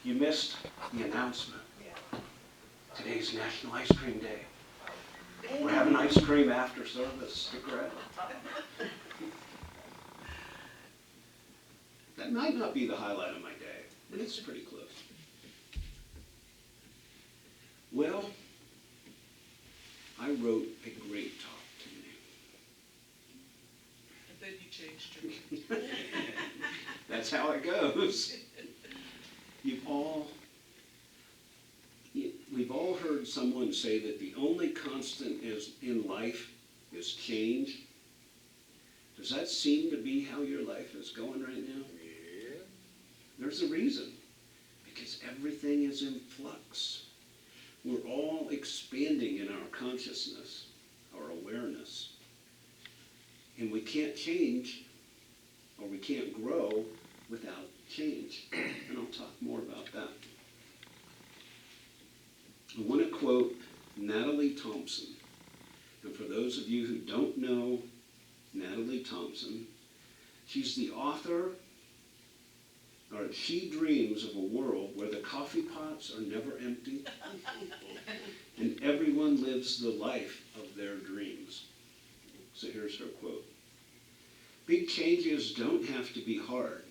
You missed the announcement. Today's National Ice Cream Day. We're having ice cream after service. Stick around. That might not be the highlight of my day, but it's pretty close. Well, I wrote a great talk today. And then you changed your mind. That's how it goes. We've all heard someone say that the only constant in life is change. Does that seem to be how your life is going right now? Yeah. There's a reason. Because everything is in flux. We're all expanding in our consciousness, our awareness. And we can't change, or we can't grow without change. And I'll talk more about that. I want to quote Natalie Thompson. And for those of you who don't know Natalie Thompson, she's the author, or she dreams of a world where the coffee pots are never empty and everyone lives the life of their dreams. So here's her quote. Big changes don't have to be hard,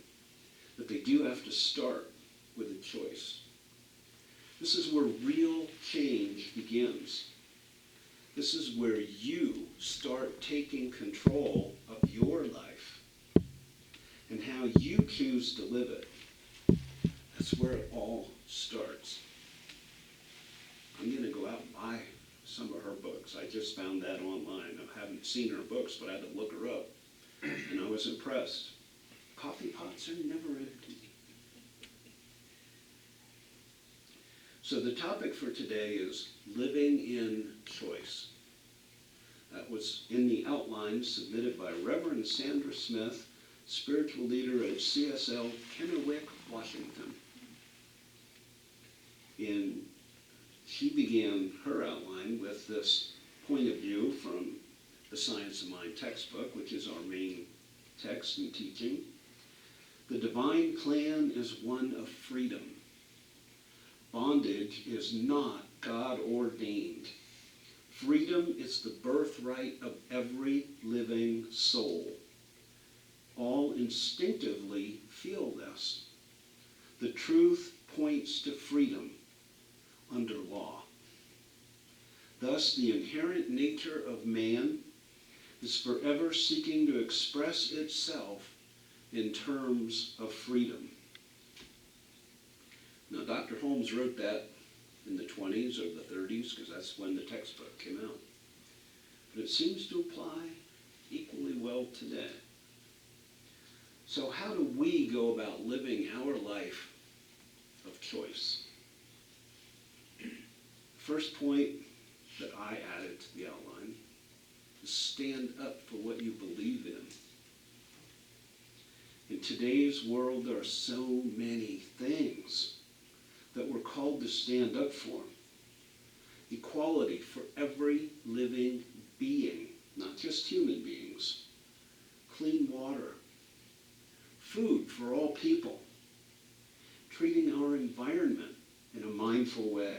but they do have to start with a choice. This is where real change begins. This is where you start taking control of your life and how you choose to live it. That's where it all starts. I'm going to go out and buy some of her books. I just found that online. I haven't seen her books, but I had to look her up. And I was impressed. Coffee pots are never empty. So the topic for today is living in choice. That was in the outline submitted by Reverend Sandra Smith, spiritual leader at CSL Kennewick, Washington. And she began her outline with this point of view from the Science of Mind textbook, which is our main text and teaching. The divine plan is one of freedom. Bondage is not God-ordained. Freedom is the birthright of every living soul. All instinctively feel this. The truth points to freedom under law. Thus, the inherent nature of man is forever seeking to express itself in terms of freedom. Now, Dr. Holmes wrote that in the 20s or the 30s, because that's when the textbook came out. But it seems to apply equally well today. So how do we go about living our life of choice? First point that I added to the outline is stand up for what you believe in. In today's world, there are so many things that we're called to stand up for. Equality for every living being, not just human beings. Clean water. Food for all people. Treating our environment in a mindful way.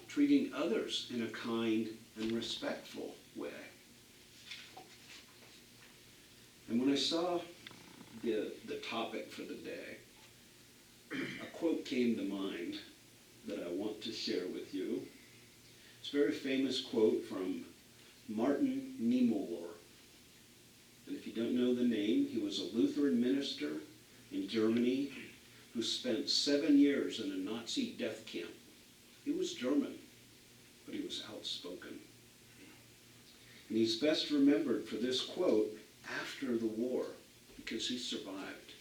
Treating others in a kind and respectful way. And when I saw the topic for the day, a quote came to mind that I want to share with you. It's a very famous quote from Martin Niemöller. And if you don't know the name, he was a Lutheran minister in Germany who spent 7 years in a Nazi death camp. He was German, but he was outspoken. And he's best remembered for this quote after the war, because he survived.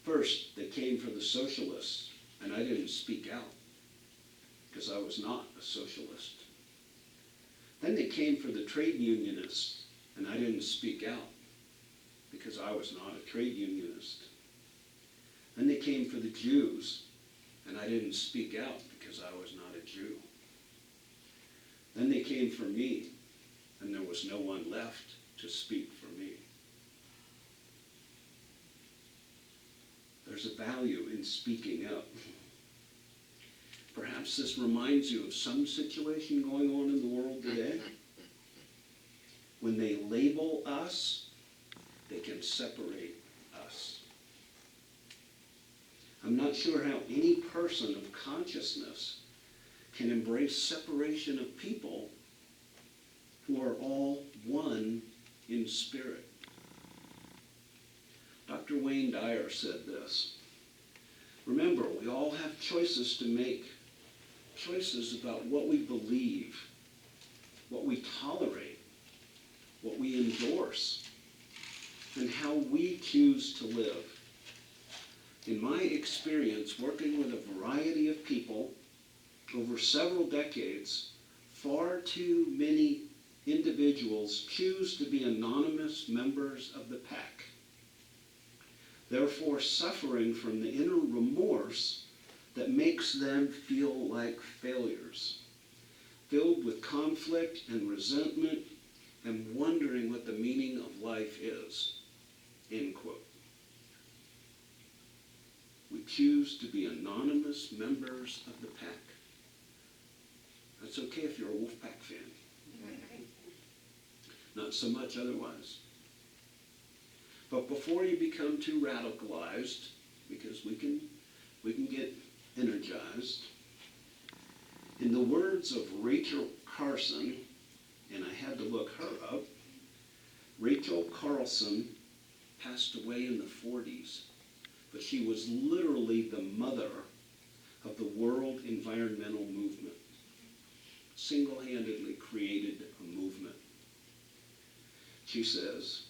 First, they came for the socialists, and I didn't speak out, because I was not a socialist. Then they came for the trade unionists, and I didn't speak out, because I was not a trade unionist. Then they came for the Jews, and I didn't speak out, because I was not a Jew. Then they came for me, and there was no one left to speak for me. there's a value in speaking up. Perhaps this reminds you of some situation going on in the world today. When they label us, they can separate us. I'm not sure how any person of consciousness can embrace separation of people who are all one in spirit. Dr. Wayne Dyer said this: remember, we all have choices to make, choices about what we believe, what we tolerate, what we endorse, and how we choose to live. In my experience working with a variety of people over several decades, far too many individuals choose to be anonymous members of the pack, therefore suffering from the inner remorse that makes them feel like failures, filled with conflict and resentment and wondering what the meaning of life is, end quote. We choose to be anonymous members of the pack. That's okay if you're a Wolfpack fan. Not so much otherwise. But before you become too radicalized, because we can get energized, in the words of Rachel Carson, and I had to look her up, Rachel Carlson passed away in the 40s, but she was literally the mother of the world environmental movement. Single-handedly created a movement. She says,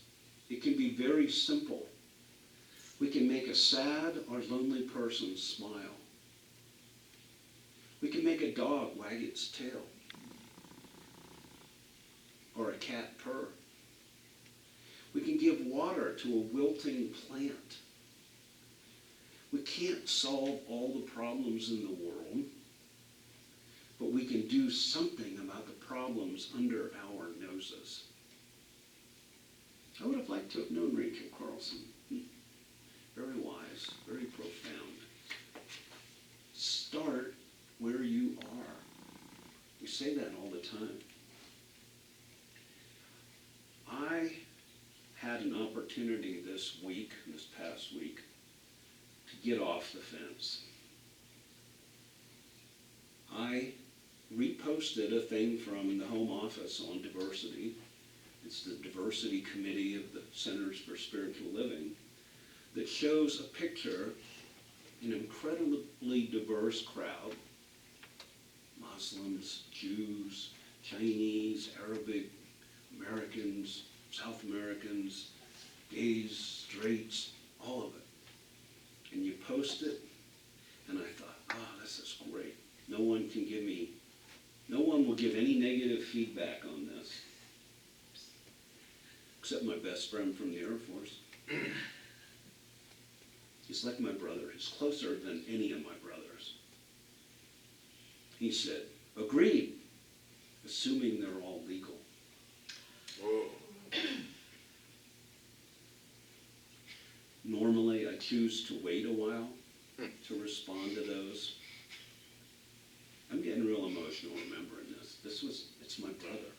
it can be very simple. We can make a sad or lonely person smile. We can make a dog wag its tail, or a cat purr. We can give water to a wilting plant. We can't solve all the problems in the world, but we can do something about the problems under our noses. I would have liked to have known Rachel Carlson. Very wise, very profound. Start where you are. We say that all the time. I had an opportunity this past week, to get off the fence. I reposted a thing from the Home Office on diversity. It's the diversity committee of the Centers for Spiritual Living that shows a picture, an incredibly diverse crowd, Muslims, Jews, Chinese, Arabic, Americans, South Americans, gays, straights, all of it. And you post it, and I thought, this is great. No one will give any negative feedback on this, except my best friend from the Air Force. He's like my brother. He's closer than any of my brothers. He said, agreed, assuming they're all legal. Whoa. Normally, I choose to wait a while to respond to those. I'm getting real emotional remembering this. It's my brother.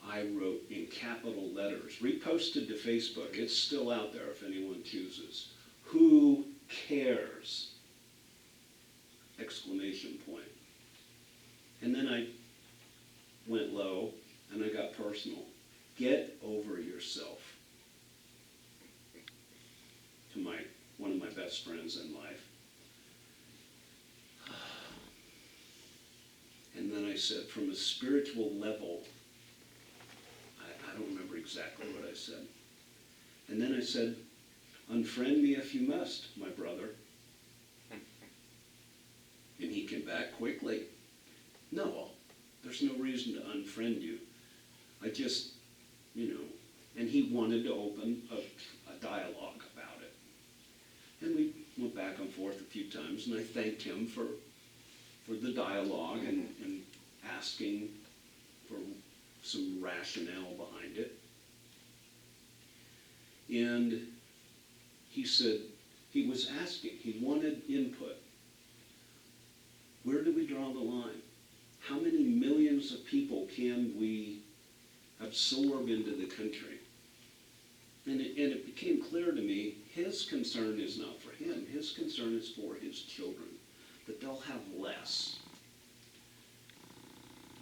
I wrote in capital letters, reposted to Facebook. It's still out there if anyone chooses. Who cares? Exclamation point. And then I went low and I got personal. Get over yourself. To one of my best friends in life. And then I said, from a spiritual level, I don't remember exactly what I said. And then I said, unfriend me if you must, my brother. And he came back quickly. No, there's no reason to unfriend you. I just, and he wanted to open a dialogue about it. And we went back and forth a few times, and I thanked him for the dialogue and asking for some rationale behind it. And he said, he was asking, he wanted input. Where do we draw the line? How many millions of people can we absorb into the country? And it became clear to me, his concern is not for him. His concern is for his children, that they'll have less.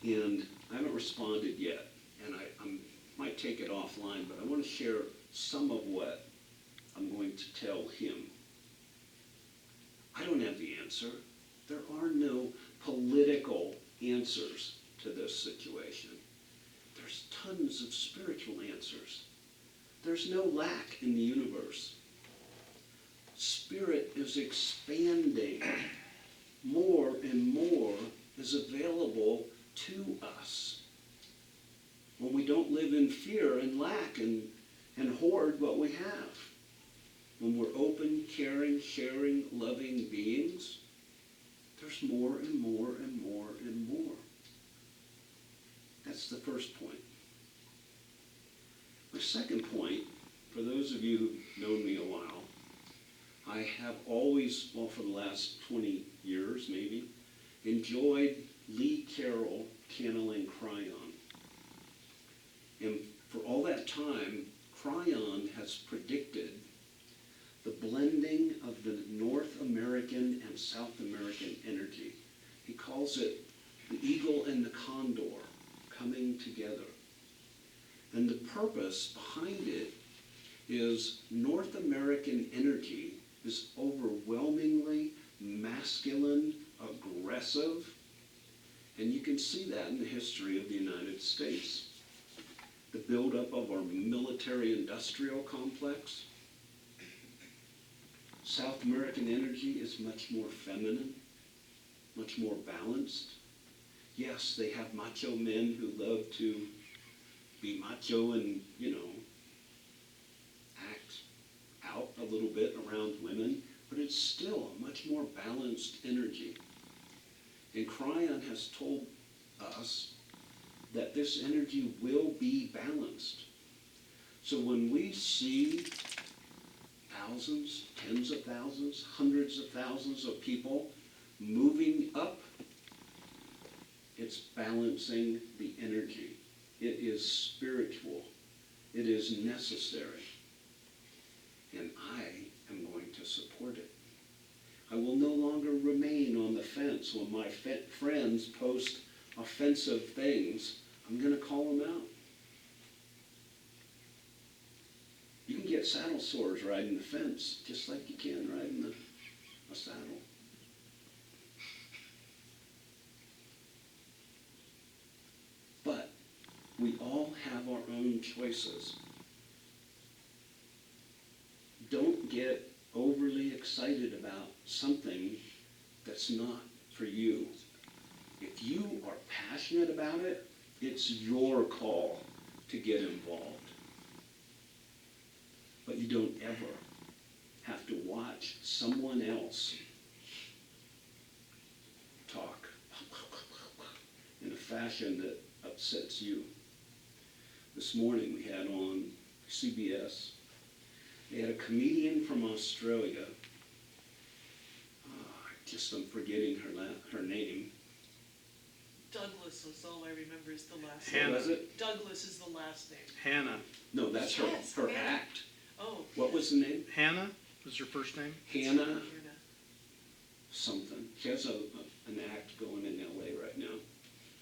And I haven't responded yet, and I might take it offline, but I want to share some of what I'm going to tell him. I don't have the answer. There are no political answers to this situation. There's tons of spiritual answers. There's no lack in the universe. Spirit is expanding. More and more is available to us. When we don't live in fear and lack and hoard what we have. When we're open, caring, sharing, loving beings, there's more and more and more and more. That's the first point. My second point, for those of you who've known me a while, I have always, well, for the last 20 years maybe, enjoyed Lee Carroll channeling Cryon. And for all that time, Cryon has predicted the blending of the North American and South American energy. He calls it the eagle and the condor coming together. And the purpose behind it is North American energy is overwhelmingly masculine, aggressive, and you can see that in the history of the United States. The buildup of our military-industrial complex. South American energy is much more feminine, much more balanced. Yes, they have macho men who love to be macho and, act out a little bit around women, but it's still a much more balanced energy. And Cryon has told us that this energy will be balanced. So when we see thousands, tens of thousands, hundreds of thousands of people moving up, it's balancing the energy. It is spiritual. It is necessary. And I am going to support it. I will no longer remain on the fence when my friends post offensive things. I'm going to call them out. You can get saddle sores riding the fence, just like you can riding a saddle. But we all have our own choices. Don't get overly excited about something that's not for you. If you are passionate about it, it's your call to get involved. But you don't ever have to watch someone else talk in a fashion that upsets you. This morning we had on CBS, they had a comedian from Australia. I'm forgetting her name. Douglas is all I remember is the last Hannah. name. What was it? Douglas is the last name. Hannah. No, that's her Hannah. act. Oh. What was the name? Hannah was your first name? Hannah something. She has an act going in LA right now.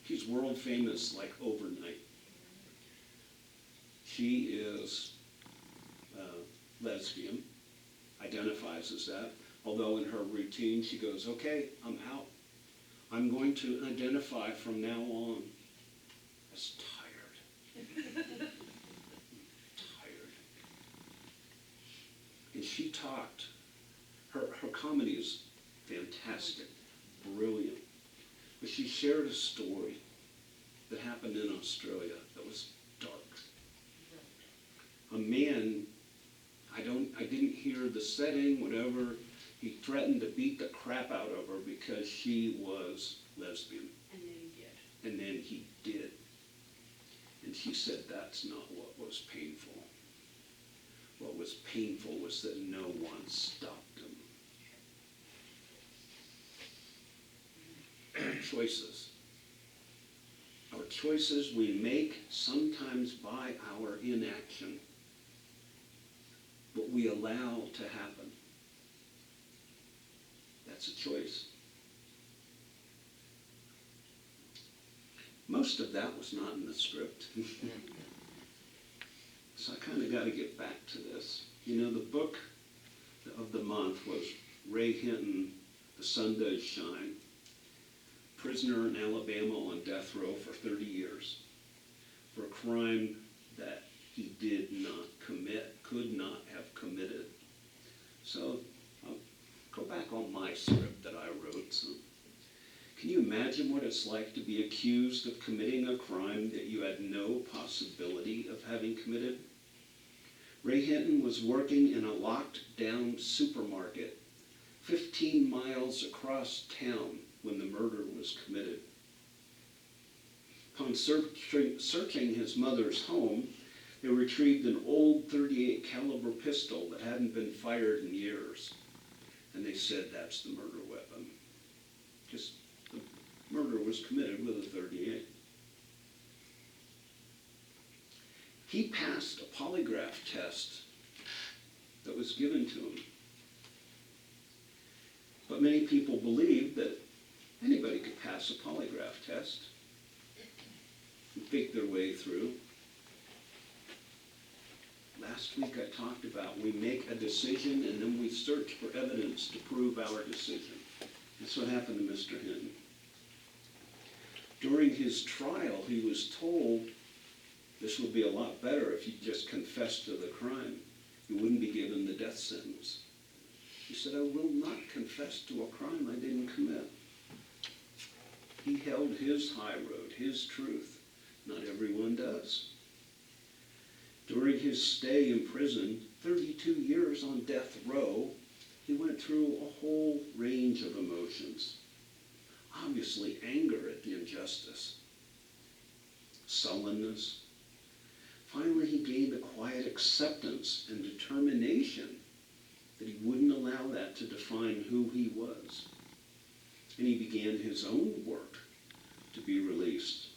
She's world famous like overnight. She is lesbian, identifies as that, although in her routine she goes, okay, I'm out. I'm going to identify from now on as tired. Tired. And she talked, her comedy is fantastic, brilliant. But she shared a story that happened in Australia that was dark. A man, I didn't hear the setting, whatever, he threatened to beat the crap out of her because she was lesbian. And then he did. And then he did. And she said that's not what was painful. what was painful was that no one stopped him. Choices. Our choices we make sometimes by our inaction, what we allow to happen. That's a choice. Most of that was not in the script. So I kind of got to get back to this. You know, the book of the month was Ray Hinton, The Sun Does Shine. Prisoner in Alabama on death row for 30 years for a crime that he did not commit, could not have committed. So I'll go back on my script that I wrote. So, can you imagine what it's like to be accused of committing a crime that you had no possibility of having committed? Ray Hinton was working in a locked-down supermarket 15 miles across town when the murder was committed. Upon searching his mother's home, they retrieved an old .38 caliber pistol that hadn't been fired in years. And they said that's the murder weapon. Just the murder was committed with a .38. He passed a polygraph test that was given to him. But many people believe that anybody could pass a polygraph test and fake their way through. Last week I talked about we make a decision and then we search for evidence to prove our decision. That's what happened to Mr. Hinton. During his trial, he was told this would be a lot better if you just confessed to the crime. You wouldn't be given the death sentence. He said, I will not confess to a crime I didn't commit. He held his high road, his truth. Not everyone does. During his stay in prison, 32 years on death row, he went through a whole range of emotions. Obviously, anger at the injustice, sullenness. Finally, he gained a quiet acceptance and determination that he wouldn't allow that to define who he was. And he began his own work to be released.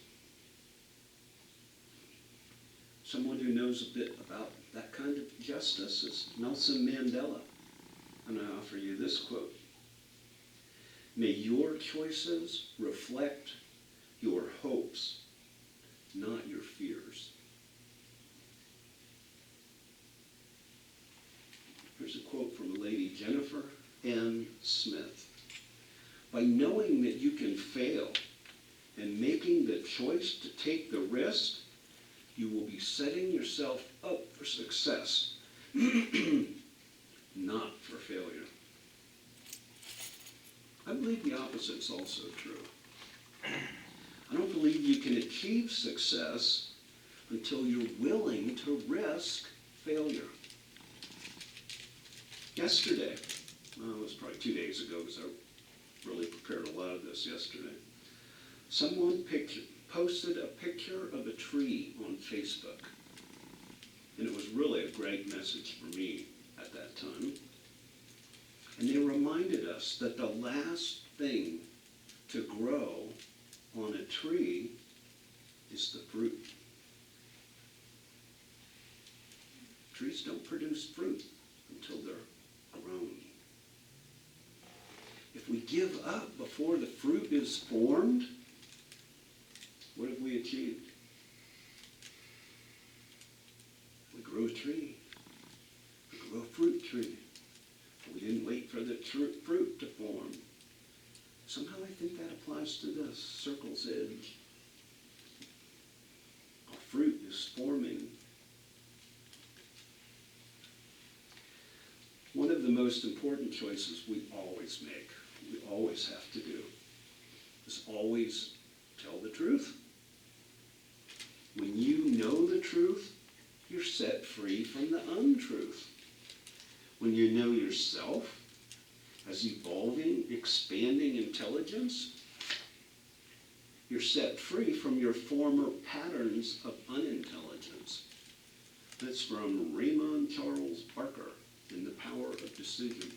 Someone who knows a bit about that kind of justice is Nelson Mandela. And I offer you this quote. May your choices reflect your hopes, not your fears. Here's a quote from a lady, Jennifer N. Smith. By knowing that you can fail and making the choice to take the risk, you will be setting yourself up for success, not for failure. I believe the opposite is also true. I don't believe you can achieve success until you're willing to risk failure. Yesterday, well, it was probably 2 days ago because I really prepared a lot of this yesterday. Someone posted a picture of a tree on Facebook. And it was really a great message for me at that time. And they reminded us that the last thing to grow on a tree is the fruit. Trees don't produce fruit until they're grown. If we give up before the fruit is formed, what have we achieved? We grew a tree. We grew a fruit tree. We didn't wait for the fruit to form. Somehow I think that applies to this circle's edge. Our fruit is forming. One of the most important choices we always make, we always have to do, is always tell the truth. When you know the truth, you're set free from the untruth. When you know yourself as evolving, expanding intelligence, you're set free from your former patterns of unintelligence. That's from Raymond Charles Barker in The Power of Decision.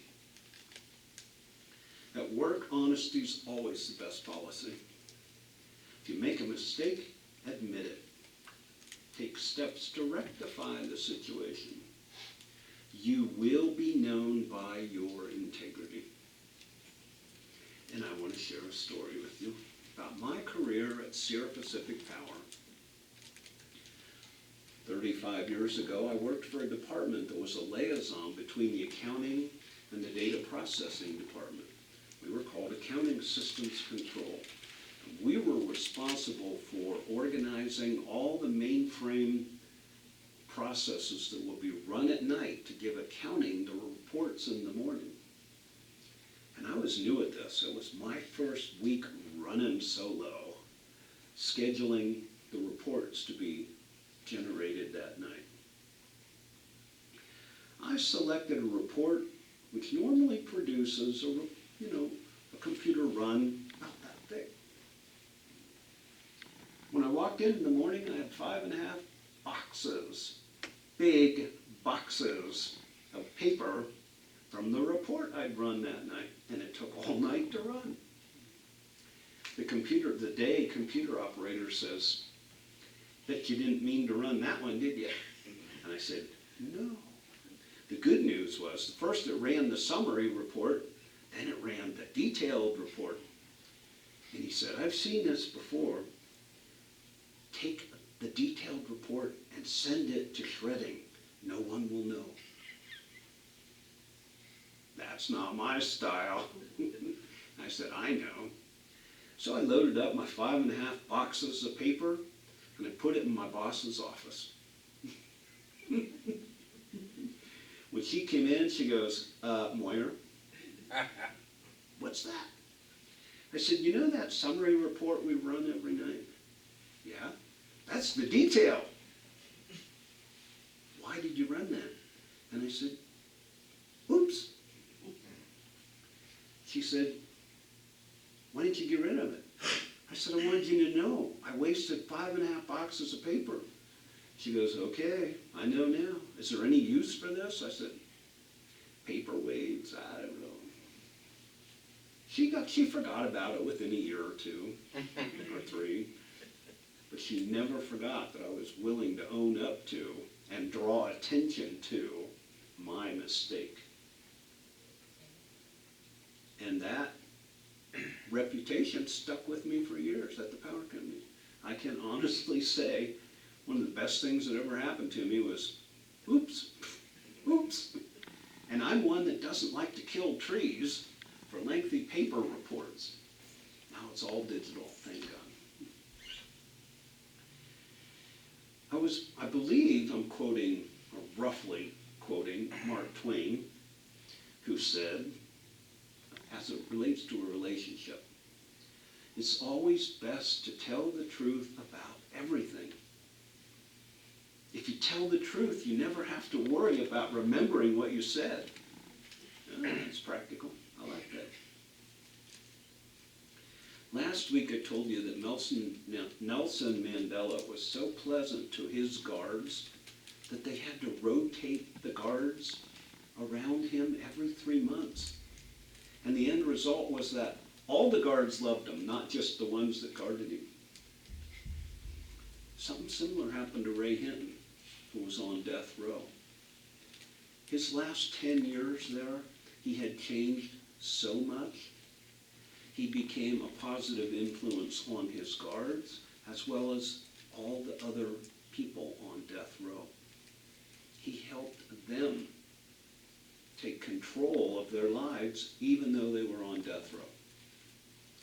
At work, honesty is always the best policy. If you make a mistake, admit it. Take steps to rectify the situation. You will be known by your integrity. And I want to share a story with you about my career at Sierra Pacific Power. 35 years ago, I worked for a department that was a liaison between the accounting and the data processing department. We were called Accounting Systems Control. We were responsible for organizing all the mainframe processes that will be run at night to give accounting the reports in the morning. And I was new at this. It was my first week running solo, scheduling the reports to be generated that night. I selected a report which normally produces a computer run about that thick. When I walked in the morning, I had 5.5 boxes, big boxes of paper from the report I'd run that night, and it took all night to run. The computer operator says, "Bet you didn't mean to run that one, did you?" And I said, "No." The good news was, first it ran the summary report, then it ran the detailed report. And he said, "I've seen this before. Take the detailed report and send it to shredding. No one will know." "That's not my style." I said, "I know." So I loaded up my 5.5 boxes of paper and I put it in my boss's office. When she came in, she goes, "Moyer, what's that?" I said, "You know that summary report we run every night?" "Yeah, that's the detail." "Why did you run that?" And I said, "Oops." She said, "Why didn't you get rid of it?" I said, "I wanted you to know. I wasted 5.5 boxes of paper." She goes, "Okay, I know now. Is there any use for this?" I said, "Paper waves, I don't know." She forgot about it within a year or two, or 3. But she never forgot that I was willing to own up to and draw attention to my mistake. And that reputation stuck with me for years at the power company. I can honestly say one of the best things that ever happened to me was, oops, oops. And I'm one that doesn't like to kill trees for lengthy paper reports. Now it's all digital, thank God. I believe I'm quoting, or roughly quoting, Mark Twain, who said, as it relates to a relationship, it's always best to tell the truth about everything. If you tell the truth, you never have to worry about remembering what you said. Oh, that's practical. I like that. Last week I told you that Nelson Mandela was so pleasant to his guards that they had to rotate the guards around him every 3 months. And the end result was that all the guards loved him, not just the ones that guarded him. Something similar happened to Ray Hinton, who was on death row. His last 10 years there, he had changed so much. He became a positive influence on his guards, as well as all the other people on death row. He helped them take control of their lives, even though they were on death row,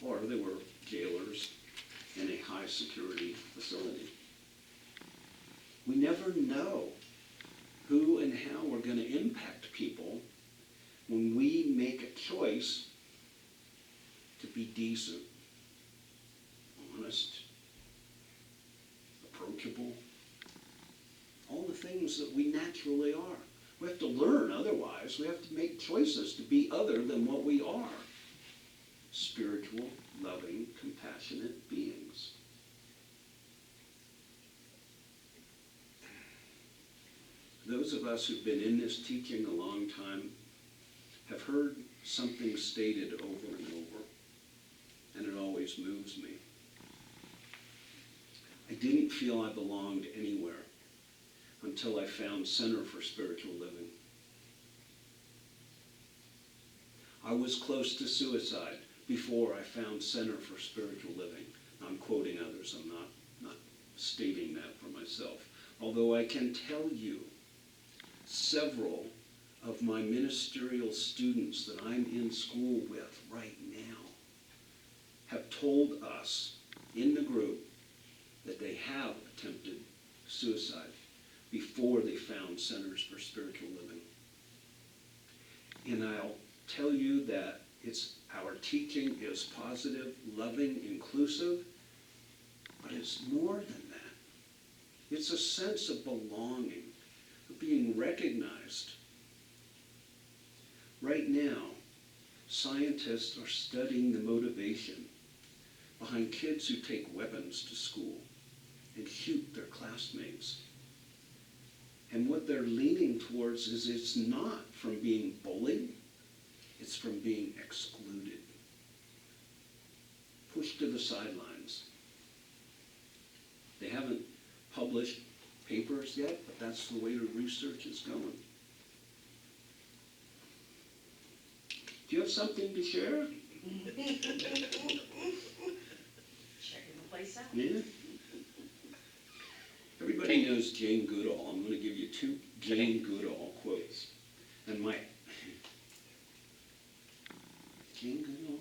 or they were jailers in a high security facility. We never know who and how we're going to impact people when we make a choice to be decent, honest, approachable, all the things that we naturally are. We have to learn otherwise. We have to make choices to be other than what we are. Spiritual, loving, compassionate beings. those of us who've been in this teaching a long time have heard something stated over and over, and it always moves me. I didn't feel I belonged anywhere until I found Center for Spiritual Living. I was close to suicide before I found Center for Spiritual Living. I'm quoting others, I'm not stating that for myself. Although I can tell you, several of my ministerial students that I'm in school with right now have told us in the group that they have attempted suicide before they found Centers for Spiritual Living. And I'll tell you that our teaching is positive, loving, inclusive, but it's more than that. It's a sense of belonging, of being recognized. Right now, scientists are studying the motivation behind kids who take weapons to school and shoot their classmates. And what they're leaning towards is it's not from being bullied, it's from being excluded, pushed to the sidelines. They haven't published papers yet, but that's the way the research is going. Do you have something to share? Checking the place out. Yeah. Everybody knows Jane Goodall. I'm going to give you two Jane Goodall quotes. And Jane Goodall?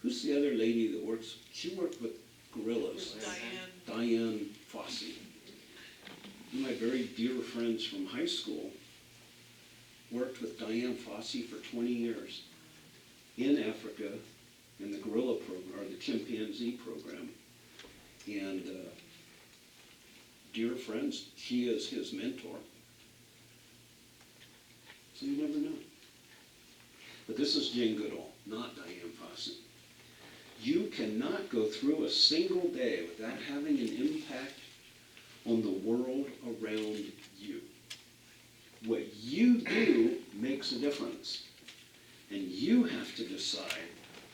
Who's the other lady that works? She worked with gorillas. Diane Fossey. One of my very dear friends from high school worked with Diane Fossey for 20 years in Africa in the gorilla program, or the chimpanzee program. And dear friends, she is his mentor. So you never know. But this is Jane Goodall, not Diane Fossey. You cannot go through a single day without having an impact on the world around you. What you do makes a difference. And you have to decide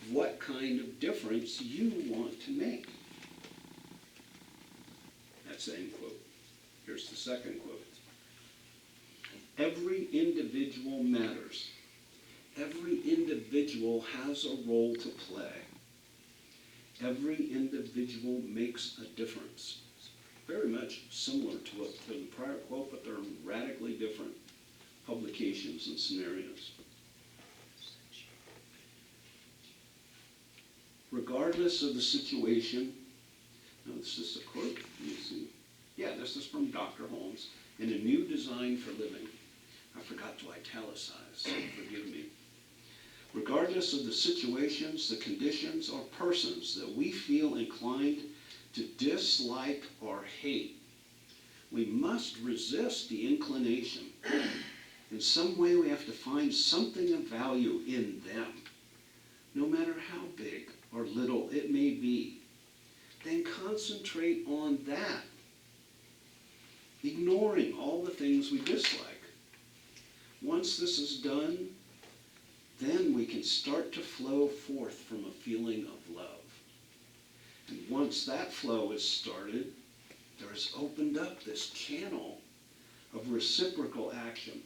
what kind of difference you want to make. That's the end quote. Here's the second quote. Every individual matters. Every individual has a role to play. Every individual makes a difference. It's very much similar to the prior quote, but they're radically different publications and scenarios. Regardless of the situation, now this is a quote, let me see. Yeah, this is from Dr. Holmes, in A New Design for Living. I forgot to italicize, so forgive me. Regardless of the situations, the conditions, or persons that we feel inclined to dislike or hate, we must resist the inclination. In some way, we have to find something of value in them, no matter how big or little it may be. Then concentrate on that, ignoring all the things we dislike. Once this is done, then we can start to flow forth from a feeling of love. And once that flow is started, there is opened up this channel of reciprocal action.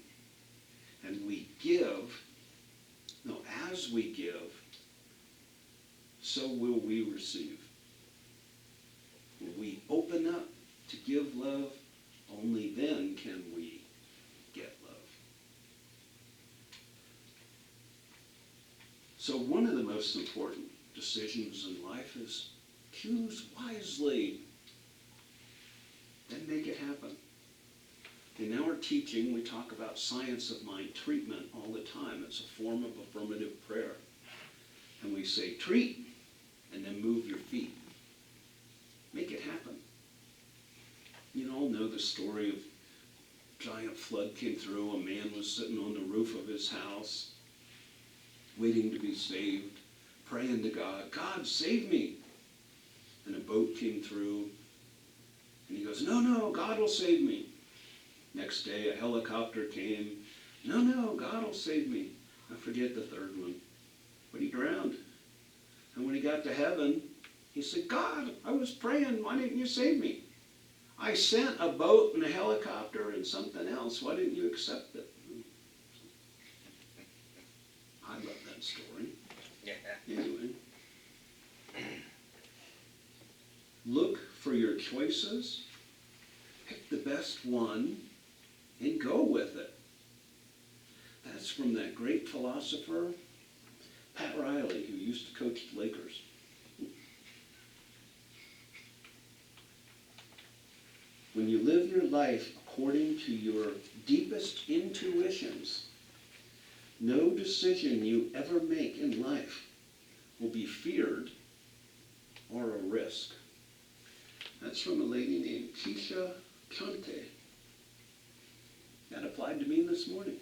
And we give, as we give, so will we receive. When we open up to give love, only then can we get love. So one of the most important decisions in life is choose wisely, then make it happen. In our teaching, we talk about science of mind treatment all the time. It's a form of affirmative prayer. And we say, treat, and then move your feet. Make it happen. You all know the story of giant flood came through. A man was sitting on the roof of his house, waiting to be saved, praying to God, God, save me. And a boat came through, and he goes, no, God will save me. Next day, a helicopter came. No, God will save me. I forget the third one. But he drowned. And when he got to heaven, he said, God, I was praying. Why didn't you save me? I sent a boat and a helicopter and something else. Why didn't you accept it? I love that story. Yeah. Anyway. Look for your choices. Pick the best one and go with it. That's from that great philosopher, Pat Riley, who used to coach the Lakers. When you live your life according to your deepest intuitions, no decision you ever make in life will be feared or a risk. That's from a lady named Keisha Chante. That applied to me this morning.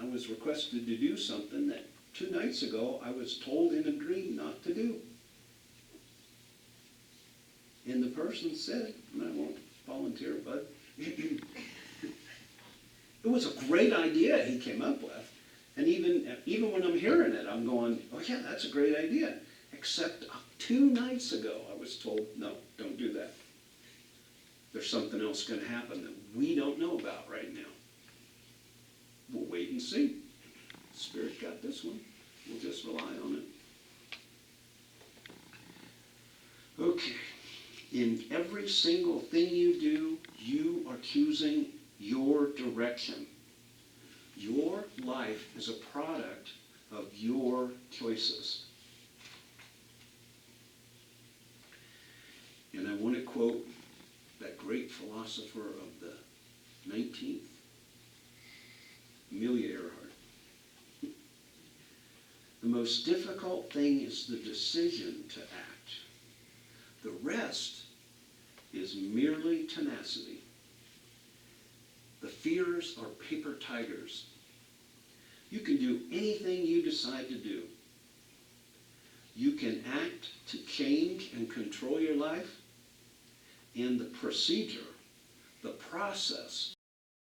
I was requested to do something that 2 nights ago I was told in a dream not to do. And the person said, and I won't volunteer, bud, it was a great idea he came up with. And even when I'm hearing it, I'm going, oh yeah, that's a great idea. Except 2 nights ago I was told, no, don't do that. There's something else going to happen that we don't know about right now. We'll wait and see. Spirit got this one. We'll just rely on it. Okay. In every single thing you do, you are choosing your direction. Your life is a product of your choices. And I want to quote that great philosopher of the 19th, Amelia Earhart. The most difficult thing is the decision to act. The rest is merely tenacity. The fears are paper tigers. You can do anything you decide to do. You can act to change and control your life, and the procedure, the process,